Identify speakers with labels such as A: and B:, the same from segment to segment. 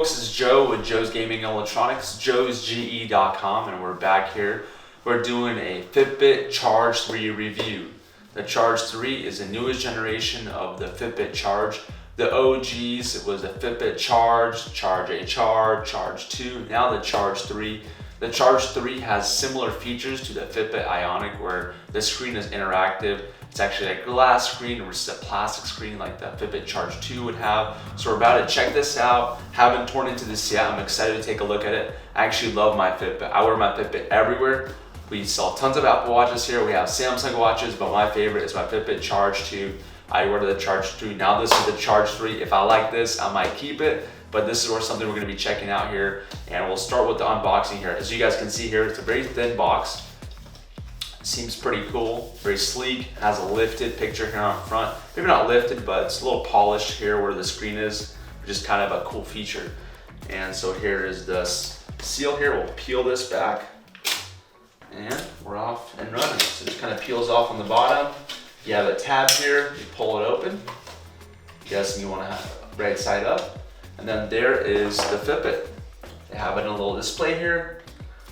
A: This is Joe with Joe's Gaming Electronics, JoesGE.com, and we're back here. We're doing a Fitbit Charge 3 review. The Charge 3 is the newest generation of the Fitbit Charge. The OGs, it was the Fitbit Charge, Charge A Charge, Charge 2, now the Charge 3. The Charge 3 has similar features to the Fitbit Ionic where the screen is interactive. It's actually a glass screen versus a plastic screen like the Fitbit Charge 2 would have. So we're about to check this out. Haven't torn into this yet. I'm excited to take a look at it. I actually love my Fitbit. I wear my Fitbit everywhere. We sell tons of Apple Watches here. We have Samsung watches, but my favorite is my Fitbit Charge 2. I ordered the Charge 3. Now this is the Charge 3. If I like this, I might keep it. But this is where something we're going to be checking out here. And we'll start with the unboxing here. As you guys can see here, it's a very thin box. Seems pretty cool, very sleek, has a lifted picture here on front. Maybe not lifted, but it's a little polished here where the screen is, which is kind of a cool feature. And so here is the seal here. We'll peel this back and we're off and running. So it just kind of peels off on the bottom. You have a tab here, you pull it open. I'm guessing you want to have it right side up. And then there is the Fitbit. They have it in a little display here.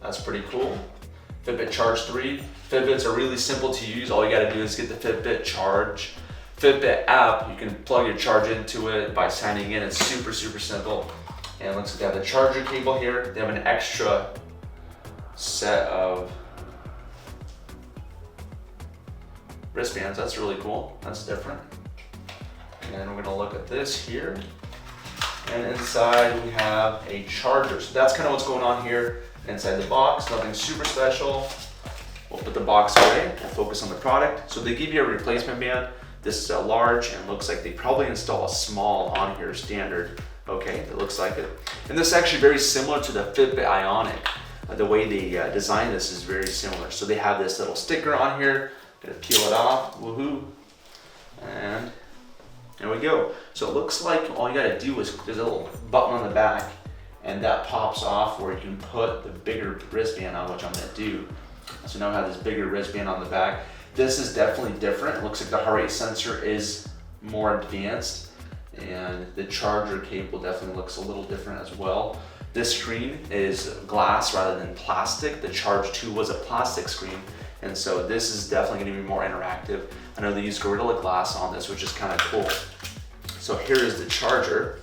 A: That's pretty cool. Fitbit Charge 3. Fitbits are really simple to use. All you gotta do is get the Fitbit Charge. Fitbit app, you can plug your charge into it by signing in. It's super, super simple. And it looks like they have the charger cable here. They have an extra set of wristbands. That's really cool. That's different. And we're gonna look at this here. And inside we have a charger. So that's kind of what's going on here inside the box. Nothing super special. We'll put the box away and focus on the product. So they give you a replacement band. This is a large and looks like they probably install a small on here standard. Okay, it looks like it. And this is actually very similar to the Fitbit Ionic. The way they designed this is very similar. So they have this little sticker on here. Gonna peel it off, woohoo. And there we go. So it looks like all you gotta do is, there's a little button on the back and that pops off where you can put the bigger wristband on, which I'm gonna do. So now I have this bigger wristband on the back. This is definitely different. It looks like the heart rate sensor is more advanced and the charger cable definitely looks a little different as well. This screen is glass rather than plastic. The Charge 2 was a plastic screen, and so this is definitely gonna be more interactive. I know they use Gorilla Glass on this, which is kind of cool. So here is the charger.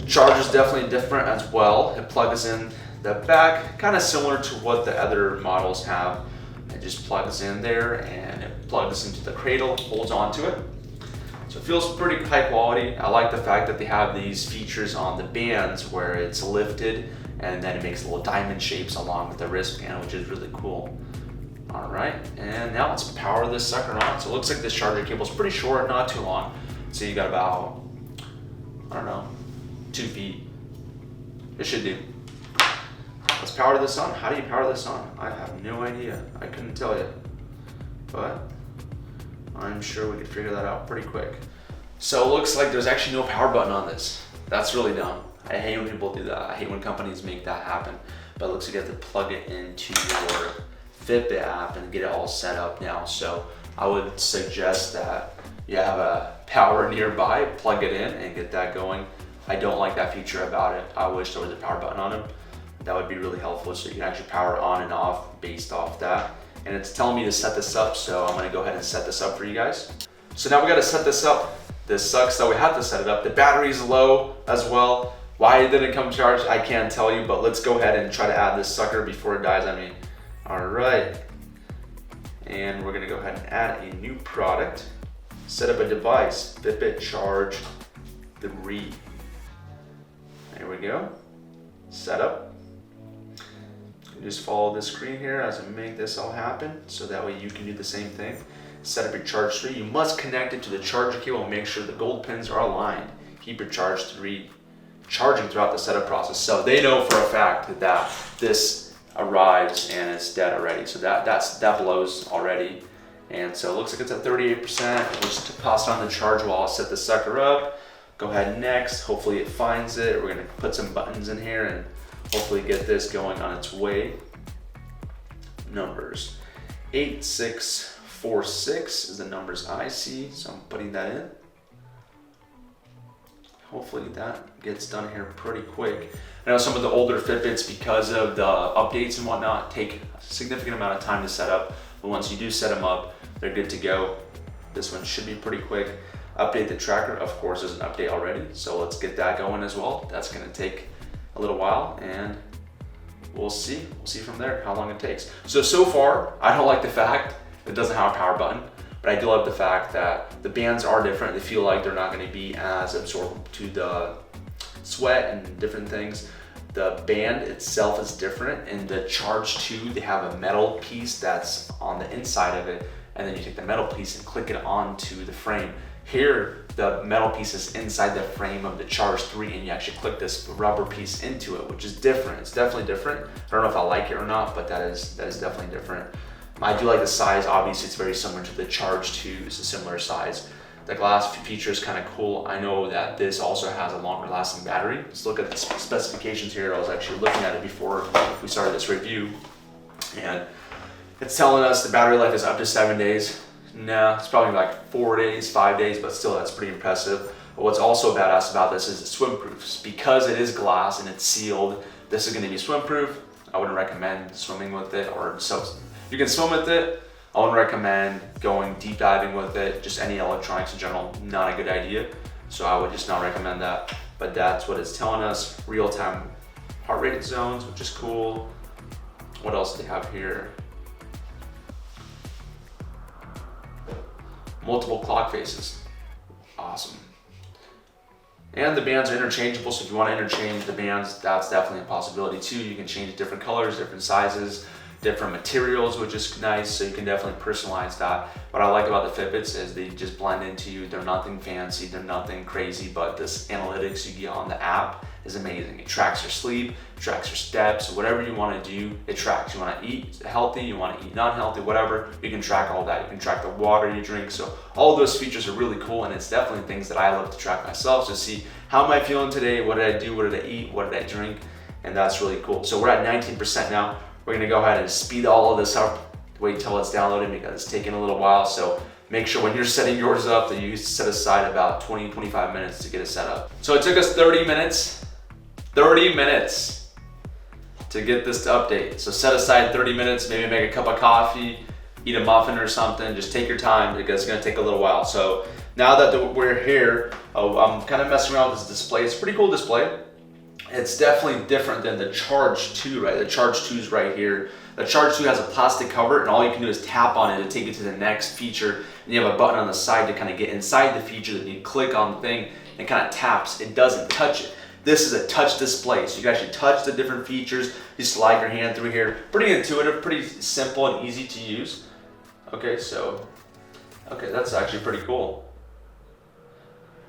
A: Charger is definitely different as well. It plugs in the back, kind of similar to what the other models have. It just plugs in there and it plugs into the cradle, holds onto it. So it feels pretty high quality. I like the fact that they have these features on the bands where it's lifted and then it makes little diamond shapes along with the wristband, which is really cool. All right, and now let's power this sucker on. So it looks like this charger cable is pretty short, not too long. So you got about, I don't know, 2 feet. It should do. Let's power this on. How do you power this on? I have no idea. I couldn't tell you. But I'm sure we could figure that out pretty quick. So it looks like there's actually no power button on this. That's really dumb. I hate when people do that. I hate when companies make that happen. But it looks like you have to plug it into your Fitbit app and get it all set up now. So I would suggest that you have a power nearby, plug it in and get that going. I don't like that feature about it. I wish there was a power button on it. That would be really helpful so you can actually power on and off based off that. And it's telling me to set this up, so I'm gonna go ahead and set this up for you guys. So now we gotta set this up. This sucks that we have to set it up. The battery's low as well. Why it didn't come charged, I can't tell you, but let's go ahead and try to add this sucker before it dies on me. All right. And we're gonna go ahead and add a new product. Set up a device, Fitbit Charge 3. There we go, set up. You just follow the screen here as I make this all happen, so that way you can do the same thing. Set up your Charge 3. You must connect it to the charger cable and make sure the gold pins are aligned. Keep your Charge 3 charging throughout the setup process. So they know for a fact that this arrives and it's dead already. So that blows already. And so it looks like it's at 38%. We'll just toss it on the charge while I set the sucker up. Go ahead next. Hopefully it finds it. We're gonna put some buttons in here and hopefully get this going on its way. Numbers. 8646 is the numbers I see, so I'm putting that in. hopefully that gets done here pretty quick. I know some of the older Fitbits, because of the updates and whatnot, take a significant amount of time to set up, but once you do set them up, they're good to go. This one should be pretty quick. Update the tracker, of course, there's an update already, so let's get that going as well. That's gonna take a little while, and we'll see from there how long it takes. So far, I don't like the fact it doesn't have a power button, but I do love the fact that the bands are different. They feel like they're not gonna be as absorbed to the sweat and different things. The band itself is different. In the Charge 2, they have a metal piece that's on the inside of it, and then you take the metal piece and click it onto the frame. Here, the metal piece is inside the frame of the Charge 3, and you actually click this rubber piece into it, which is different. It's definitely different. I don't know if I like it or not, but that is definitely different. I do like the size. Obviously, it's very similar to the Charge 2. It's a similar size. The glass feature is kind of cool. I know that this also has a longer lasting battery. Let's look at the specifications here. I was actually looking at it before we started this review, and it's telling us the battery life is up to 7 days. Nah, it's probably like 4 days, 5 days, but still that's pretty impressive. But what's also badass about this is it's swim proof. Because it is glass and it's sealed, this is gonna be swim proof. I wouldn't recommend swimming with it, or so you can swim with it. I wouldn't recommend going deep diving with it. Just any electronics in general, not a good idea. So I would just not recommend that. But that's what it's telling us. Real-time heart rate zones, which is cool. What else do they have here? Multiple clock faces. Awesome. And the bands are interchangeable, so if you want to interchange the bands, that's definitely a possibility too. You can change different colors, different sizes, different materials, which is nice, so you can definitely personalize that. What I like about the Fitbits is they just blend into you. They're nothing fancy, they're nothing crazy, but this analytics you get on the app is amazing. It tracks your sleep, tracks your steps, whatever you want to do, it tracks. You want to eat healthy, you want to eat non-healthy, whatever, you can track all that. You can track the water you drink. So all of those features are really cool, and it's definitely things that I love to track myself to see how am I feeling today, what did I do, what did I eat, what did I drink, and that's really cool. So we're at 19% now. We're gonna go ahead and speed all of this up, wait till it's downloaded because it's taking a little while. So make sure when you're setting yours up that you set aside about 20-25 minutes to get it set up. So it took us 30 minutes to get this to update. So set aside 30 minutes, maybe make a cup of coffee, eat a muffin or something. Just take your time because it's gonna take a little while. So now that we're here, I'm kind of messing around with this display. It's a pretty cool display. It's definitely different than the Charge 2, right? The Charge 2 is right here. The Charge 2 has a plastic cover, and all you can do is tap on it to take you to the next feature. And you have a button on the side to kind of get inside the feature that you click on the thing and kind of taps. It doesn't touch it. This is a touch display, so you can actually touch the different features. You slide your hand through here. Pretty intuitive, pretty simple and easy to use. Okay, that's actually pretty cool.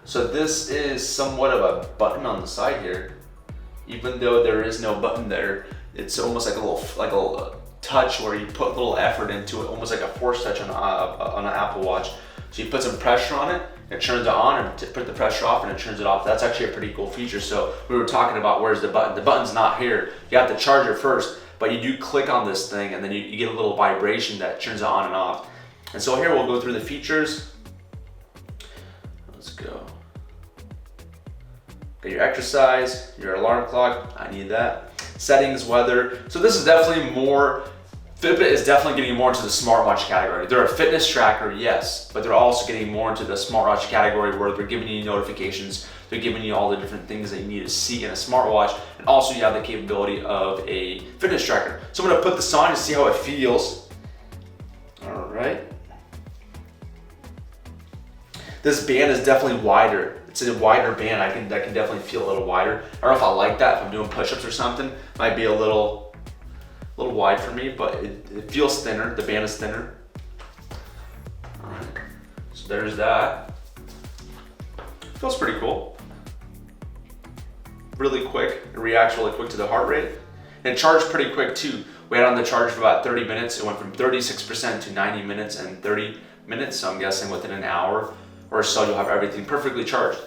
A: So this is somewhat of a button on the side here. Even though there is no button there, it's almost like a little touch where you put a little effort into it, almost like a force touch on an Apple Watch. So you put some pressure on it, it turns it on, and put the pressure off and it turns it off. That's actually a pretty cool feature. So we were talking about where's the button. The button's not here. You have to charge it first, but you do click on this thing and then you get a little vibration that turns it on and off. And so here we'll go through the features. Let's go. Got your exercise, your alarm clock, I need that. Settings, weather. So this is definitely more, Fitbit is definitely getting more into the smartwatch category. They're a fitness tracker, yes, but they're also getting more into the smartwatch category where they're giving you notifications, they're giving you all the different things that you need to see in a smartwatch, and also you have the capability of a fitness tracker. So I'm gonna put this on and see how it feels. All right. This band is definitely wider. It's a wider band. I can definitely feel a little wider. I don't know if I like that. If I'm doing push-ups or something, it might be a little wide for me, but it feels thinner. The band is thinner. All right. So there's that. Feels pretty cool. Really quick. It reacts really quick to the heart rate. And it charged pretty quick too. We had on the charge for about 30 minutes. It went from 36% to 90 minutes and 30 minutes. So I'm guessing within an hour or so you'll have everything perfectly charged.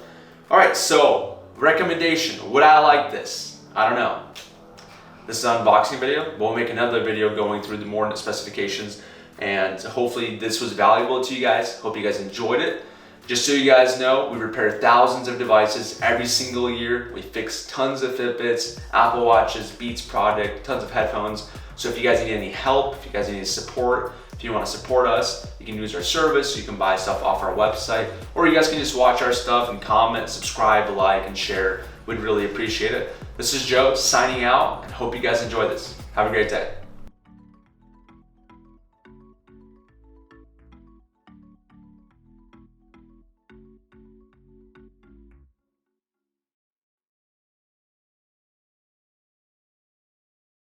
A: All right, so recommendation, would I like this? I don't know. This is an unboxing video. We'll make another video going through the more specifications, and hopefully this was valuable to you guys. Hope you guys enjoyed it. Just so you guys know, we repair thousands of devices every single year. We fix tons of Fitbits, Apple Watches, Beats product, tons of headphones. So if you guys need any help, if you guys need any support, if you want to support us, you can use our service. You can buy stuff off our website, or you guys can just watch our stuff and comment, subscribe, like, and share. We'd really appreciate it. This is Joe signing out, and hope you guys enjoy this. Have a great day.